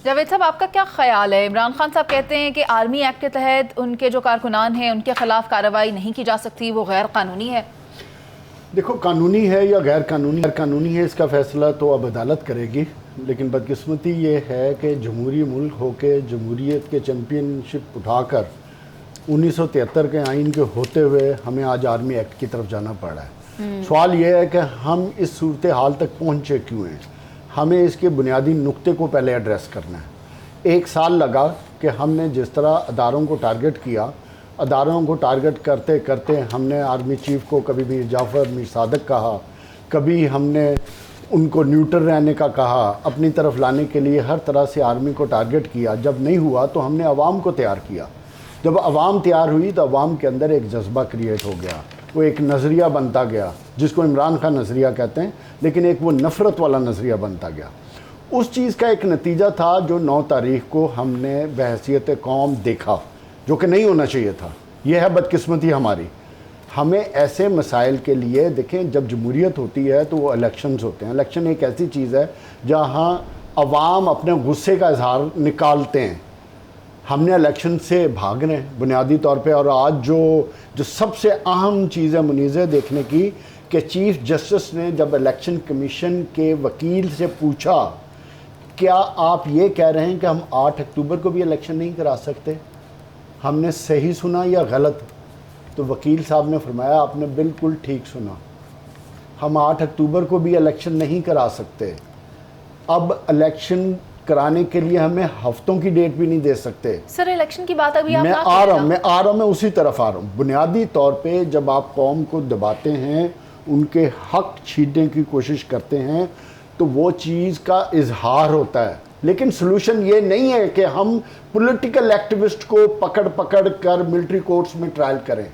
जावेद साहब, आपका क्या ख्याल है? इमरान खान साहब कहते हैं कि आर्मी एक्ट के तहत उनके जो कारकुनान हैं उनके खिलाफ कार्रवाई नहीं की जा सकती, वो गैर कानूनी है। देखो, कानूनी है या गैर कानूनी है, इसका फैसला तो अब अदालत करेगी। लेकिन बदकिस्मती ये है कि जमहूरी मुल्क होकर जमहूरियत के चैम्पियनशिप उठाकर 1973 के आइन के होते हुए हमें आज आर्मी एक्ट की तरफ जाना पड़ा है। सवाल ये है कि हम इस सूरत हाल तक पहुँचे क्यों हैं। हमें इसके बुनियादी नुक्ते को पहले एड्रेस करना है। 1 साल लगा कि हमने जिस तरह अदारों को टारगेट किया, अदारों को टारगेट करते करते हमने आर्मी चीफ को कभी मीर जाफ़र, मीर सादक कहा, कभी हमने उनको न्यूट्रल रहने का कहा, अपनी तरफ लाने के लिए हर तरह से आर्मी को टारगेट किया। जब नहीं हुआ तो हमने अवाम को तैयार किया। जब अवाम तैयार हुई तो अवाम के अंदर एक जज्बा क्रिएट हो गया, वो एक नज़रिया बनता गया जिसको इमरान खान नज़रिया कहते हैं, लेकिन एक वो नफ़रत वाला नज़रिया बनता गया। उस चीज़ का एक नतीजा था जो 9 तारीख को हमने बहैसियत कौम देखा, जो कि नहीं होना चाहिए था। यह है बदकिस्मती हमारी। हमें ऐसे मसाइल के लिए देखें, जब जमहूरियत होती है तो वो इलेक्शंस होते हैं। इलेक्शन एक ऐसी चीज़ है जहाँ अवाम अपने गुस्से का इजहार निकालते हैं। हमने इलेक्शन से भाग रहे हैं बुनियादी तौर पे। और आज जो सबसे अहम चीज़ है मुनीज़े देखने की, कि चीफ जस्टिस ने जब इलेक्शन कमीशन के वकील से पूछा, क्या आप ये कह रहे हैं कि हम 8 अक्टूबर को भी इलेक्शन नहीं करा सकते, हमने सही सुना या गलत? तो वकील साहब ने फरमाया, आपने बिल्कुल ठीक सुना, हम 8 अक्टूबर को भी इलेक्शन नहीं करा सकते। अब इलेक्शन कराने के लिए हमें हफ्तों की डेट भी नहीं दे सकते। सर, इलेक्शन की बात अभी आप मैं आ रहा हूँ, मैं उसी तरफ आ रहा हूँ। बुनियादी तौर पे जब आप कौम को दबाते हैं, उनके हक छीनने की कोशिश करते हैं, तो वो चीज़ का इजहार होता है। लेकिन सोल्यूशन ये नहीं है कि हम पॉलिटिकल एक्टिविस्ट को पकड़ पकड़ कर मिलिट्री कोर्ट्स में ट्रायल करें।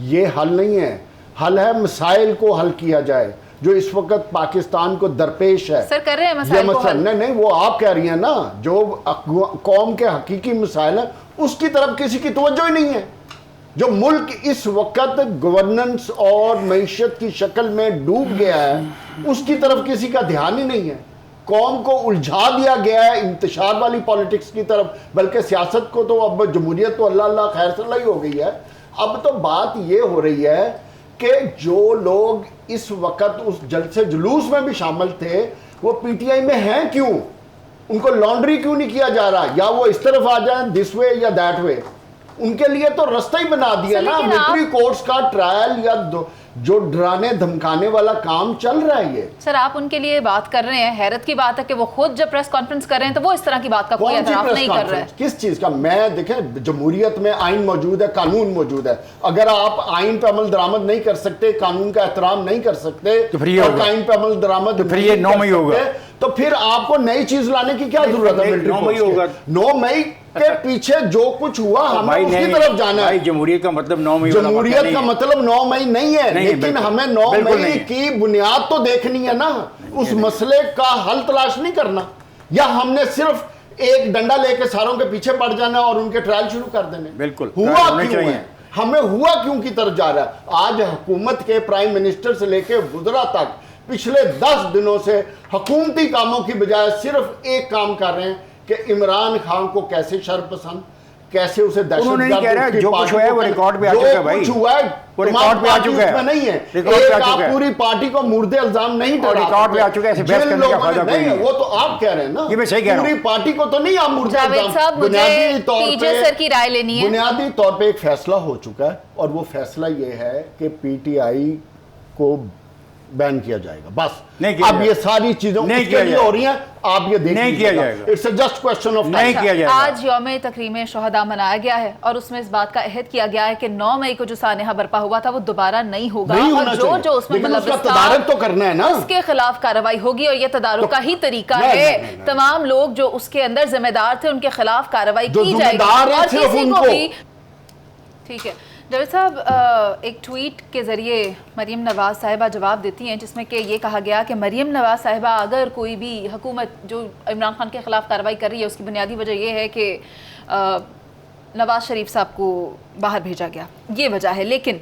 ये हल नहीं है। हल है मसाइल को हल किया जाए जो इस वक्त पाकिस्तान को दरपेश है। सर, कर रहे हैं मसाइल को हल। नहीं, वो आप कह रही हैं ना, जो कौम के हकीकी मसाइल है उसकी तरफ किसी की तवज्जो ही नहीं है। जो मुल्क इस वक्त गवर्नेंस और मईशत की शक्ल में डूब गया है, उसकी तरफ किसी का ध्यान ही नहीं है। कौम को उलझा दिया गया है इंतशार वाली पॉलिटिक्स की तरफ, बल्कि सियासत को तो अब जमहूरियत तो अल्लाह अल्लाह खैर सल्ला ही हो गई है। अब तो बात ये हो रही है कि जो लोग इस वक्त उस जलसे जुलूस में भी शामिल थे, वो पीटीआई में हैं क्यों? उनको लॉन्ड्री क्यों नहीं किया जा रहा? या वो इस तरफ आ जाए, दिस वे या दैट वे? उनके लिए तो रास्ता ही बना दिया ना, मिलिट्री कोर्ट्स का ट्रायल या जो डराने धमकाने वाला काम चल रहा है। ये सर, आप उनके लिए बात कर रहे हैं। हैरत की बात है कि वो खुद जब प्रेस कॉन्फ्रेंस कर रहे हैं तो वो इस तरह की बात का कोई एतराफ नहीं कर रहे हैं। किस चीज का? मैं देखें, जमहूरियत में आइन मौजूद है, कानून मौजूद है। अगर आप आइन पे अमल दरामद नहीं कर सकते, कानून का एहतराम नहीं कर सकते, तो फिर ये आइन पे अमल दरामद तो फिर ये 9 मई होगा। तो फिर आपको नई चीज लाने की क्या जरूरत है? 9 मई होगा। 9 मई के पीछे जो कुछ हुआ हमें उसकी तरफ जाना है। जमहूरियत का मतलब 9 मई, जमहूरियत का मतलब 9 मई नहीं है, लेकिन हमें 9 मई की बुनियाद तो देखनी है ना। उस मसले का हल तलाश नहीं करना, या हमने सिर्फ एक डंडा लेके सारों के पीछे पड़ जाना और उनके ट्रायल शुरू कर देने। बिल्कुल हुआ क्यों है? हमें हुआ क्यों की तरफ जा रहा है? आज हुकूमत के प्राइम मिनिस्टर से लेके वुज़रा तक पिछले 10 दिनों से हुकूमती कामों की बजाय सिर्फ एक काम कर रहे हैं कि इमरान खान को कैसे शर्पसंद, कैसे उसे दहशतगर्द, जो कुछ हुआ है वो रिकॉर्ड पे आ चुका है भाई। कुछ हुआ है वो रिकॉर्ड पे आ चुका है, नहीं है। आप पूरी पार्टी को मुर्दे इल्जाम नहीं ठहरा, रिकॉर्ड पे आ चुका है। ऐसे बहस करने का फायदा कोई नहीं। वो तो आप कह रहे हैं ना, ये मैं सही कह रहा हूं। पूरी पार्टी को तो नहीं आप मुर्दे इल्जाम। बुनियादी तौर पे सर की राय लेनी है। बुनियादी तौर पे एक फैसला हो चुका है और वो फैसला ये है कि पीटीआई को बैन किया जाएगा। बस अब ये सारी चीजों के लिए हो रही हैं, आप ये देखिए। नहीं किया जाएगा। इट्स जस्ट क्वेश्चन ऑफ नहीं किया जाएगा। आज यौम तकरीम शोहदा मनाया गया है और उसमें इस बात का अहद किया गया है कि 9 मई को जो सानेहा बरपा हुआ था वो दोबारा नहीं होगा, और जो उसमें तदारुक तो करना है ना, उसके खिलाफ कार्रवाई होगी। और ये तदारुक का ही तरीका है। तमाम लोग जो उसके अंदर जिम्मेदार थे उनके खिलाफ कार्रवाई की जाएगी और किसी को भी। ठीक है जावेद साहब, एक ट्वीट के ज़रिए मरीम नवाज़ साहिबा जवाब देती हैं जिसमें कि ये कहा गया कि मरीम नवाज़ साहिबा अगर कोई भी हुकूमत जो इमरान खान के ख़िलाफ़ कार्रवाई कर रही है उसकी बुनियादी वजह यह है कि नवाज शरीफ साहब को बाहर भेजा गया, ये वजह है। लेकिन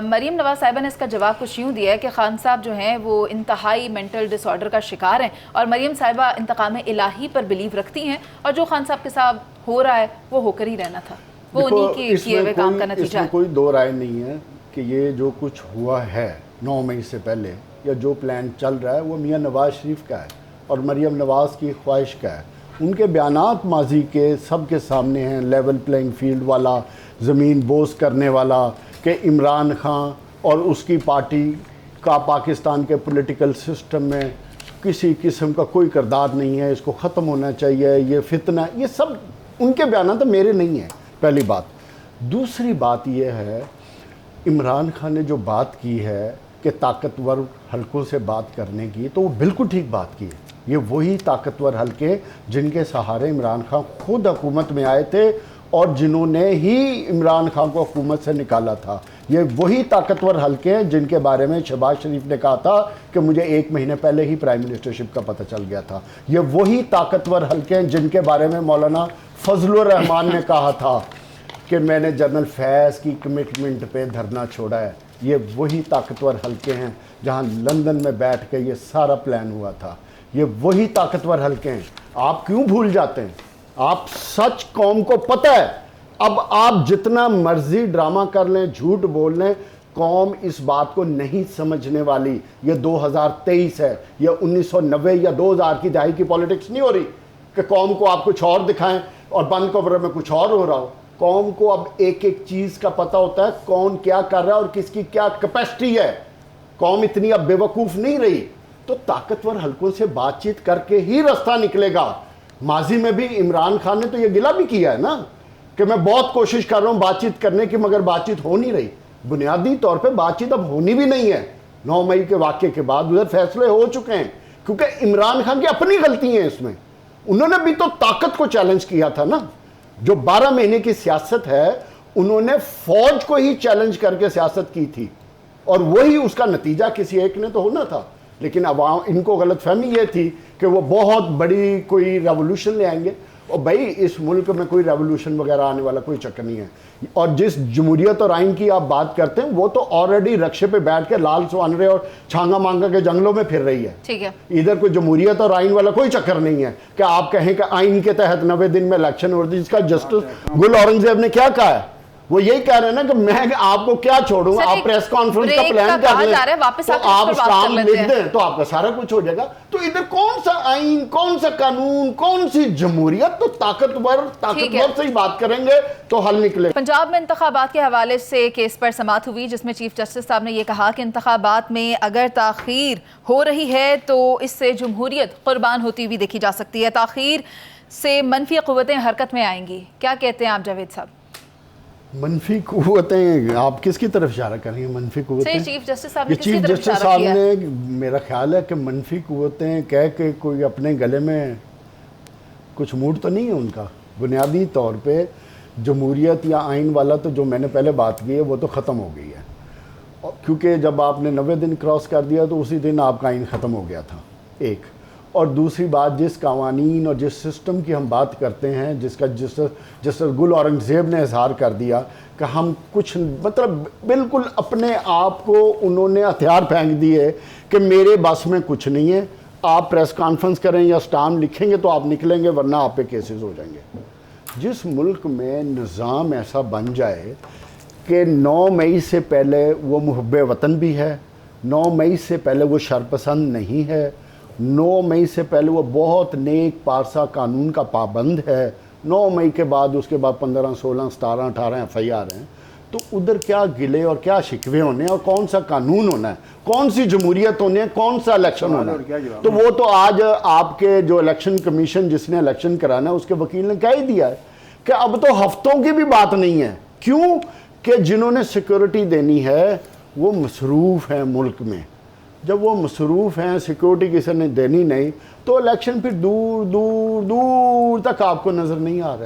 मरीम नवाज साहिबा ने इसका जवाब कुछ यूँ दिया है कि खान साहब जो हैं वो इंतहाई मेंटल डिसऑर्डर का शिकार हैं और मरीम साहिबा इंतकाम इलाही पर बिलीव रखती हैं और जो खान साहब के साथ हो रहा है वो होकर ही रहना था, वो उन्हीं के किए हुए काम का नतीजा है। कोई दो राय नहीं है कि ये जो कुछ हुआ है 9 मई से पहले या जो प्लान चल रहा है वो मियाँ नवाज शरीफ का है और मरीम नवाज की ख्वाहिश का है। उनके बयानात माजी के सब के सामने हैं, लेवल प्लेइंग फील्ड वाला, ज़मीन बोस करने वाला, कि इमरान खान और उसकी पार्टी का पाकिस्तान के पॉलिटिकल सिस्टम में किसी किस्म का कोई किरदार नहीं है, इसको ख़त्म होना चाहिए, ये फितना, ये सब उनके बयान तो मेरे नहीं हैं, पहली बात। दूसरी बात ये है, इमरान खान ने जो बात की है कि ताकतवर हलकों से बात करने की, तो वो बिल्कुल ठीक बात की है। ये वही ताकतवर हलके जिनके सहारे इमरान खान खुद हुकूमत में आए थे और जिन्होंने ही इमरान खान को हुकूमत से निकाला था। ये वही ताकतवर हलके हैं जिनके बारे में शहबाज शरीफ ने कहा था कि मुझे 1 महीने पहले ही प्राइम मिनिस्टरशिप का पता चल गया था। ये वही ताकतवर हलके हैं जिनके बारे में मौलाना फजलुर रहमान ने कहा था कि मैंने जनरल फैज़ की कमिटमेंट पे धरना छोड़ा है। ये वही ताकतवर हलके हैं जहां लंदन में बैठ के ये सारा प्लान हुआ था। ये वही ताकतवर हलके हैं। आप क्यों भूल जाते हैं? आप सच कौम को पता है। अब आप जितना मर्जी ड्रामा कर लें, झूठ बोल लें, कौम इस बात को नहीं समझने वाली। ये 2023 है, ये 1990 या 2000 की दहाई की पॉलिटिक्स नहीं हो रही कि कौम को आप कुछ और दिखाएं और बंद कमरे में कुछ और हो रहा हो। कौम को अब एक एक चीज़ का पता होता है, कौन क्या कर रहा है और किसकी क्या कैपेसिटी है। कौम इतनी अब बेवकूफ़ नहीं रही। तो ताकतवर हलकों से बातचीत करके ही रास्ता निकलेगा। माजी में भी इमरान खान ने तो ये गिला भी किया है ना कि मैं बहुत कोशिश कर रहा हूँ बातचीत करने की, मगर बातचीत हो नहीं रही। बुनियादी तौर पे बातचीत अब होनी भी नहीं है। 9 मई के वाक़े के बाद उधर फैसले हो चुके हैं, क्योंकि इमरान खान की अपनी गलती है इसमें। उन्होंने भी तो ताकत को चैलेंज किया था ना। जो 12 महीने की सियासत है, उन्होंने फौज को ही चैलेंज करके सियासत की थी और वही उसका नतीजा किसी एक ने तो होना था। लेकिन अवाम, इनको गलतफहमी ये थी कि वो बहुत बड़ी कोई रेवोल्यूशन ले आएंगे। और भाई इस मुल्क में कोई रेवोल्यूशन वगैरह आने वाला कोई चक्कर नहीं है। और जिस जमहूरियत और आइन की आप बात करते हैं, वो तो ऑलरेडी रक्शे पे बैठ के लाल सुहानरे और छांगा मांगा के जंगलों में फिर रही है। ठीक है, इधर कोई जमहूरियत और आइन वाला कोई चक्कर नहीं है कि आप कहें कि आइन के तहत 90 दिन में इलेक्शन हो रही। जिसका जस्टिस गुल औरंगजेब ने क्या कहा है, वो यही कह रहे हैं ना कि मैं आपको क्या छोड़ूंगा, आप प्रेस कॉन्फ्रेंस का प्लान कर लें, तो आप काम लिख दें तो आपका सारा कुछ हो जाएगा। तो इधर कौन सा आइन, कौन सा कानून, कौन सी जमहूरियत? तो ताकतवर से ही बात करेंगे तो हल निकले। पंजाब में इंतखाबात के हवाले से केस पर समाअत हुई, जिसमें चीफ जस्टिस साहब ने यह कहा कि इंतखाबात में अगर ताखीर हो रही है तो इससे जमहूरियत कुर्बान होती हुई देखी जा सकती है। ताखीर से मनफी क़ुव्वतें हरकत में आएंगी। क्या कहते हैं आप जावेद साहब? मनफी क़ुव्वतें आप किसकी तरफ इशारा कर रही हैं? मनफी क़ुव्वतें चीफ जस्टिस साहब ने मेरा ख्याल है कि मनफी क़ुव्वतें कह के कोई अपने गले में कुछ मूड तो नहीं है उनका। बुनियादी तौर पे जमहूरियत या आइन वाला तो जो मैंने पहले बात की है वो तो ख़त्म हो गई है, क्योंकि जब आपने 90 दिन क्रॉस कर दिया तो उसी दिन आपका आइन ख़त्म हो गया था, एक। और दूसरी बात, जिस कावानीन और जिस सिस्टम की हम बात करते हैं, जिस गुल औरंगज़ेब ने इजहार कर दिया कि हम कुछ, मतलब बिल्कुल अपने आप को उन्होंने हथियार फेंक दिए कि मेरे बस में कुछ नहीं है, आप प्रेस कॉन्फ्रेंस करें या स्टाम लिखेंगे तो आप निकलेंगे, वरना आप पे केसेस हो जाएंगे। जिस मुल्क में निज़ाम ऐसा बन जाए कि 9 मई से पहले वो मुहब्बे वतन भी है, 9 मई से पहले वो शरपसंद नहीं है, 9 मई से पहले वो बहुत नेक पारसा कानून का पाबंद है, 9 मई के बाद उसके बाद 15, 16, 17, 18 FIR हैं, तो उधर क्या गिले और क्या शिकवे होने और कौन सा कानून होना है, कौन सी जमहूरियत होनी है, कौन सा इलेक्शन होना है? तो वो तो आज आपके जो इलेक्शन कमीशन जिसने इलेक्शन कराना है उसके वकील ने कह ही दिया है कि अब तो हफ्तों की भी बात नहीं है। क्यों? कि जिन्होंने सिक्योरिटी देनी है वो मसरूफ़ हैं मुल्क में। जब वो मसरूफ़ हैं, सिक्योरिटी किसी ने देनी नहीं, तो इलेक्शन फिर दूर दूर दूर तक आपको नज़र नहीं आ रहा है।